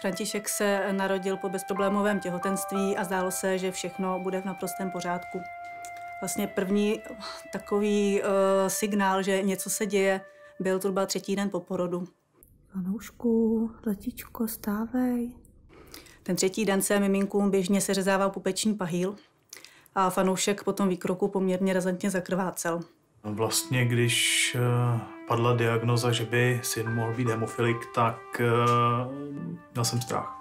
František se narodil po bezproblémovém těhotenství a zdálo se, že všechno bude v naprostém pořádku. Vlastně první takový signál, že něco se děje, byl zhruba 3. den po porodu. Panoušku, letičko, stávej. Ten 3. den se miminkům běžně seřezával pupeční pahýl a fanoušek po tom výkroku poměrně razantně zakrvácel. Vlastně, když padla diagnoza, že by syn mohl být hemofilik, tak měl jsem strach.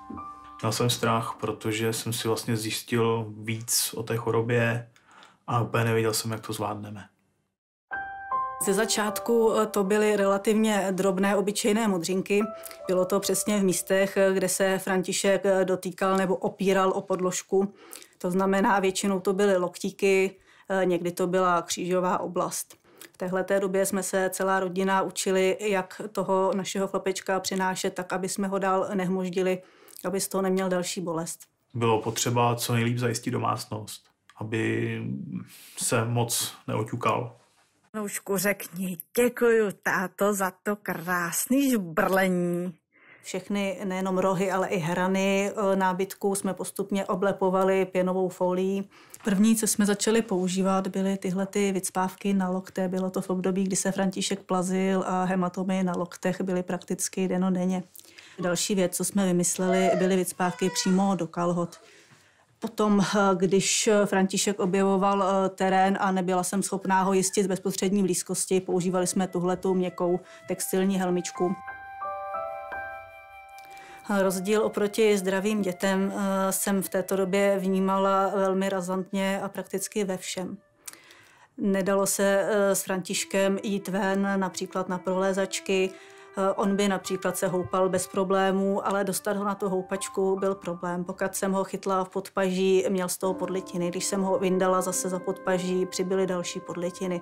Měl jsem strach, protože jsem si vlastně zjistil víc o té chorobě a úplně nevěděl jsem, jak to zvládneme. Ze začátku to byly relativně drobné, obyčejné modřinky. Bylo to přesně v místech, kde se František dotýkal nebo opíral o podložku. To znamená, většinou to byly loktíky, někdy to byla křížová oblast. V téhleté době jsme se celá rodina učili, jak toho našeho chlapečka přinášet tak, aby jsme ho dál nehmoždili, aby z toho neměl další bolest. Bylo potřeba co nejlíp zajistit domácnost, aby se moc neoťukal. Panoušku, řekni, děkuju, táto, za to krásný žbrlení. Všechny nejenom rohy, ale i hrany nábytku jsme postupně oblepovali pěnovou folií. První, co jsme začali používat, byly tyhle vycpávky na lokte. Bylo to v období, kdy se František plazil a hematomy na loktech byly prakticky dennodenně. Další věc, co jsme vymysleli, byly vycpávky přímo do kalhot. Potom, když František objevoval terén a nebyla jsem schopná ho jistit z bezprostřední blízkosti, používali jsme tuhletu měkkou textilní helmičku. Rozdíl oproti zdravým dětem jsem v této době vnímala velmi razantně a prakticky ve všem. Nedalo se s Františkem jít ven, například na prolézačky. On by například se houpal bez problémů, ale dostat ho na tu houpačku byl problém. Pokud jsem ho chytla v podpaží, měl z toho podlitiny. Když jsem ho vyndala zase za podpaží, přibyly další podlitiny.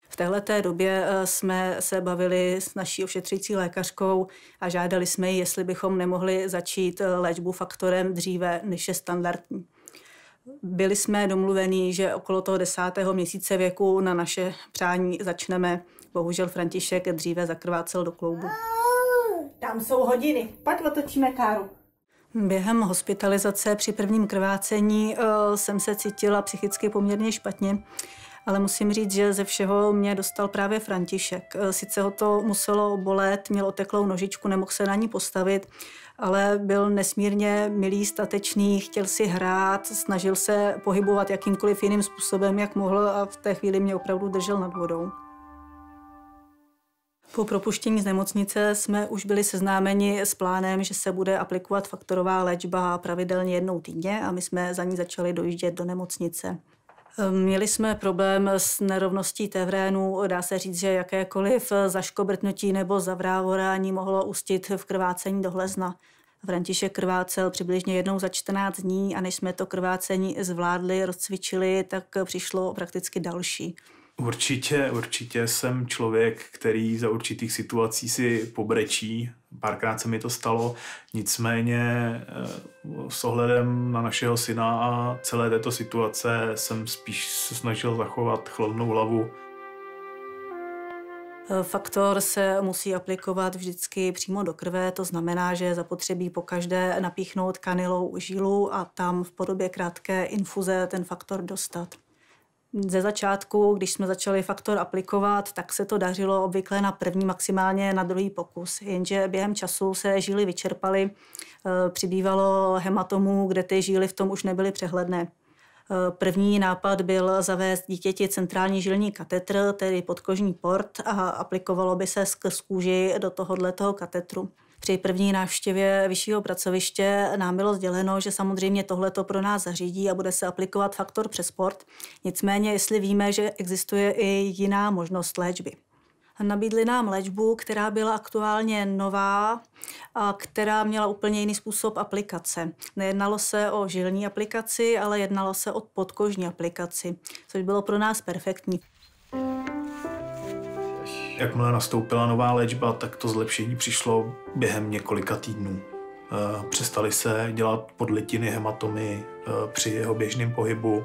V téhleté době jsme se bavili s naší ošetřující lékařkou a žádali jsme ji, jestli bychom nemohli začít léčbu faktorem dříve, než je standardní. Byli jsme domluvení, že okolo toho 10. měsíce věku na naše přání začneme. Bohužel František dříve zakrvácel do kloubu. Tam jsou hodiny, pojď otočíme káru. Během hospitalizace při prvním krvácení jsem se cítila psychicky poměrně špatně, ale musím říct, že ze všeho mě dostal právě František. Sice ho to muselo bolet, měl oteklou nožičku, nemohl se na ní postavit, ale byl nesmírně milý, statečný, chtěl si hrát, snažil se pohybovat jakýmkoliv jiným způsobem, jak mohl, a v té chvíli mě opravdu držel nad vodou. Po propuštění z nemocnice jsme už byli seznámeni s plánem, že se bude aplikovat faktorová léčba pravidelně jednou týdně a my jsme za ní začali dojíždět do nemocnice. Měli jsme problém s nerovností tévrénu, dá se říct, že jakékoliv zaškobrtnutí nebo zavrávorání mohlo ústit v krvácení do hlezna. František krvácel přibližně jednou za 14 dní a než jsme to krvácení zvládli, rozcvičili, tak přišlo prakticky další. Určitě jsem člověk, který za určitých situací si pobrečí. Párkrát se mi to stalo, nicméně s ohledem na našeho syna a celé této situace jsem spíš se snažil zachovat chladnou hlavu. Faktor se musí aplikovat vždycky přímo do krve, to znamená, že je zapotřebí pokaždé napíchnout kanylou žilu a tam v podobě krátké infuze ten faktor dostat. Ze začátku, když jsme začali faktor aplikovat, tak se to dařilo obvykle na první, maximálně na druhý pokus. Jenže během času se žíly vyčerpaly, přibývalo hematomů, kde ty žíly v tom už nebyly přehledné. První nápad byl zavést dítěti centrální žilní katetr, tedy podkožní port, a aplikovalo by se skrz kůži do tohoto katetru. Při první návštěvě vyššího pracoviště nám bylo sděleno, že samozřejmě tohleto pro nás zařídí a bude se aplikovat faktor přes port. Nicméně, jestli víme, že existuje i jiná možnost léčby. Nabídli nám léčbu, která byla aktuálně nová a která měla úplně jiný způsob aplikace. Nejednalo se o žilní aplikaci, ale jednalo se o podkožní aplikaci, což bylo pro nás perfektní. Jakmile nastoupila nová léčba, tak to zlepšení přišlo během několika týdnů. Přestaly se dělat podlitiny, hematomy při jeho běžném pohybu.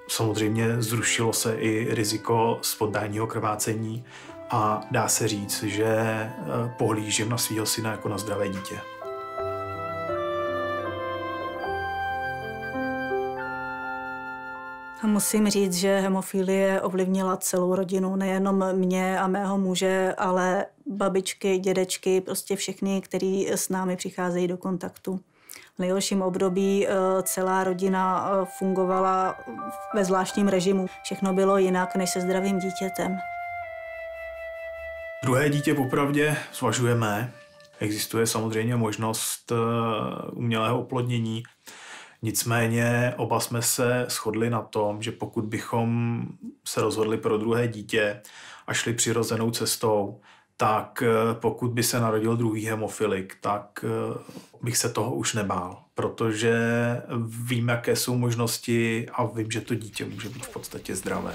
Samozřejmě zrušilo se i riziko spontánního krvácení a dá se říct, že pohlížím na svého syna jako na zdravé dítě. Musím říct, že hemofilie ovlivnila celou rodinu, nejenom mě a mého muže, ale babičky, dědečky, prostě všechny, kteří s námi přicházejí do kontaktu. V nejhorším období celá rodina fungovala ve zvláštním režimu. Všechno bylo jinak než se zdravým dítětem. Druhé dítě popravdě zvažujeme. Existuje samozřejmě možnost umělého oplodnění. Nicméně oba jsme se shodli na tom, že pokud bychom se rozhodli pro druhé dítě a šli přirozenou cestou, tak pokud by se narodil druhý hemofilik, tak bych se toho už nebál, protože vím, jaké jsou možnosti a vím, že to dítě může být v podstatě zdravé.